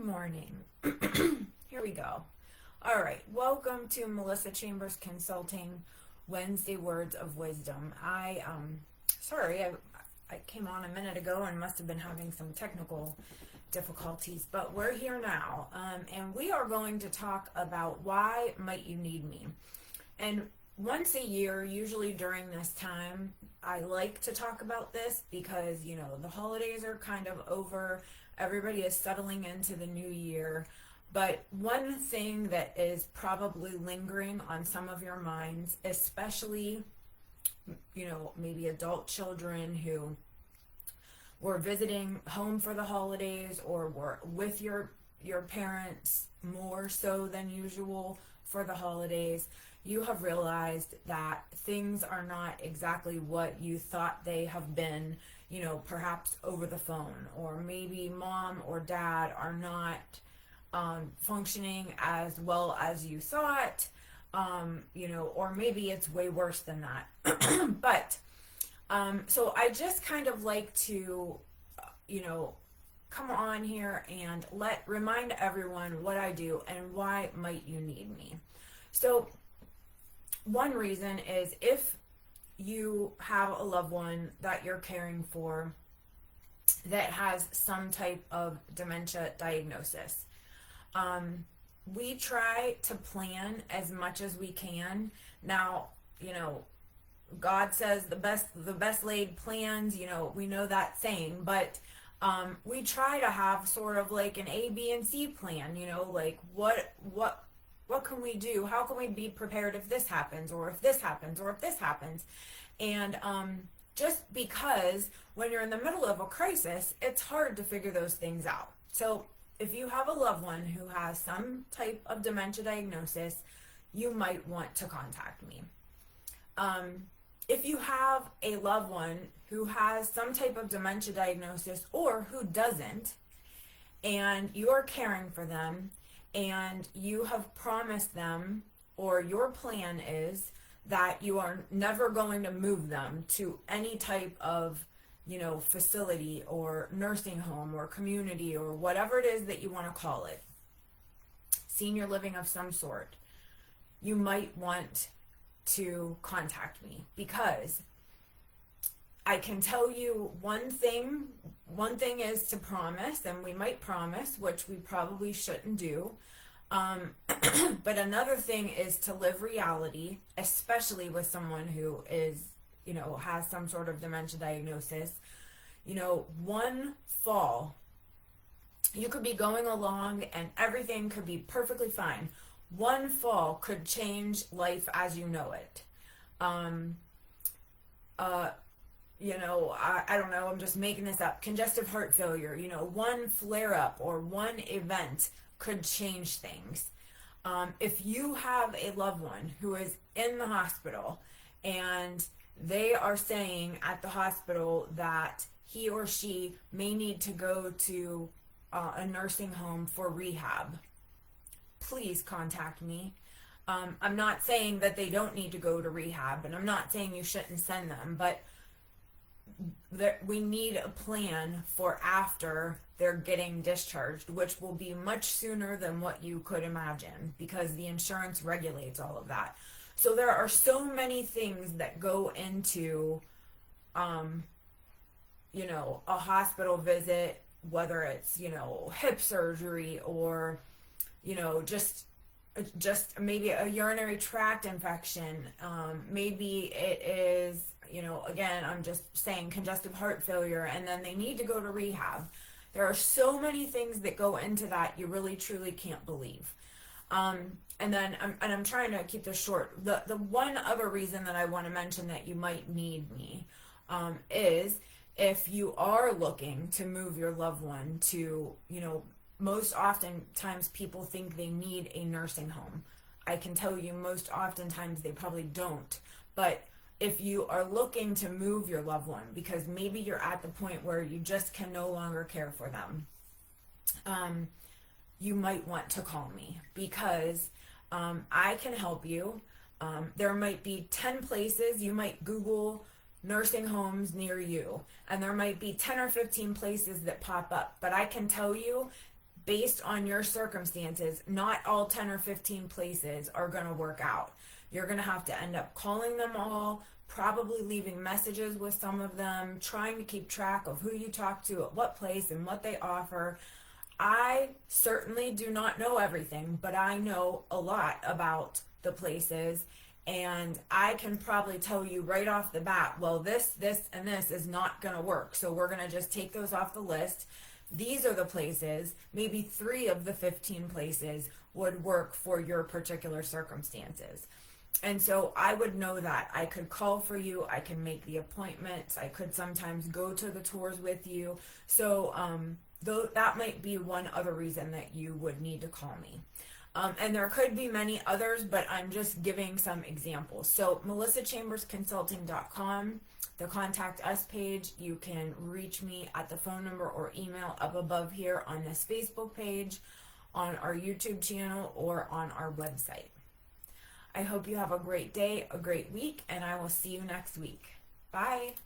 Good morning. Here we go. All right. Welcome to Melissa Chambers Consulting Wednesday Words of Wisdom. Sorry, I came on a minute ago and must have been having some technical difficulties, but we're here now. And we are going to talk about why might you need me. And once a year, usually during this time, I like to talk about this because, the holidays are kind of over. Everybody is settling into the new year. But one thing that is probably lingering on some of your minds, especially, maybe adult children who were visiting home for the holidays or were with your parents more so than usual for the holidays, you have realized that things are not exactly what you thought they have been, perhaps over the phone, or maybe mom or dad are not functioning as well as you thought, or maybe it's way worse than that. But so I just kind of like to, come on here and remind everyone what I do and why might you need me. So one reason is if you have a loved one that you're caring for that has some type of dementia diagnosis. We try to plan as much as we can. Now, God says the best laid plans, we know that saying, but we try to have sort of like an A, B, and C plan, like what can we do? How can we be prepared if this happens, or if this happens, or if this happens? And just because when you're in the middle of a crisis, it's hard to figure those things out. So if you have a loved one who has some type of dementia diagnosis, you might want to contact me. If you have a loved one who has some type of dementia diagnosis or who doesn't, and you're caring for them, and you have promised them, or your plan is that you are never going to move them to any type of, facility or nursing home or community or whatever it is that you want to call it, senior living of some sort, you might want to contact me, because I can tell you one thing is to promise, and we might promise, which we probably shouldn't do. But another thing is to live reality, especially with someone who is, has some sort of dementia diagnosis. One fall, you could be going along and everything could be perfectly fine. One fall could change life as you know it. I don't know, I'm just making this up. Congestive heart failure, one flare up or one event could change things. If you have a loved one who is in the hospital and they are saying at the hospital that he or she may need to go to a nursing home for rehab, please contact me. I'm not saying that they don't need to go to rehab, and I'm not saying you shouldn't send them, but we need a plan for after they're getting discharged, which will be much sooner than what you could imagine, because the insurance regulates all of that. So there are so many things that go into, a hospital visit, whether it's, hip surgery or, just maybe a urinary tract infection. Maybe it is, again, I'm just saying congestive heart failure, and then they need to go to rehab. There are so many things that go into that you really truly can't believe. And then I'm trying to keep this short. The one other reason that I want to mention that you might need me is if you are looking to move your loved one to, most oftentimes people think they need a nursing home. I can tell you most oftentimes they probably don't. But if you are looking to move your loved one because maybe you're at the point where you just can no longer care for them, you might want to call me, because I can help you. There might be 10 places. You might Google nursing homes near you, and there might be 10 or 15 places that pop up. But I can tell you, based on your circumstances, not all 10 or 15 places are going to work out. You're going to have to end up calling them all, probably leaving messages with some of them, trying to keep track of who you talk to at what place and what they offer. I certainly do not know everything, but I know a lot about the places, and I can probably tell you right off the bat, well, this, and this is not going to work. So we're going to just take those off the list. These are the places, maybe 3 of the 15 places would work for your particular circumstances. And so I would know that. I could call for you, I can make the appointments, I could sometimes go to the tours with you. So though that might be one other reason that you would need to call me. And there could be many others, but I'm just giving some examples. So melissachambersconsulting.com, the contact us page, you can reach me at the phone number or email up above here on this Facebook page, on our YouTube channel, or on our website. I hope you have a great day, a great week, and I will see you next week. Bye.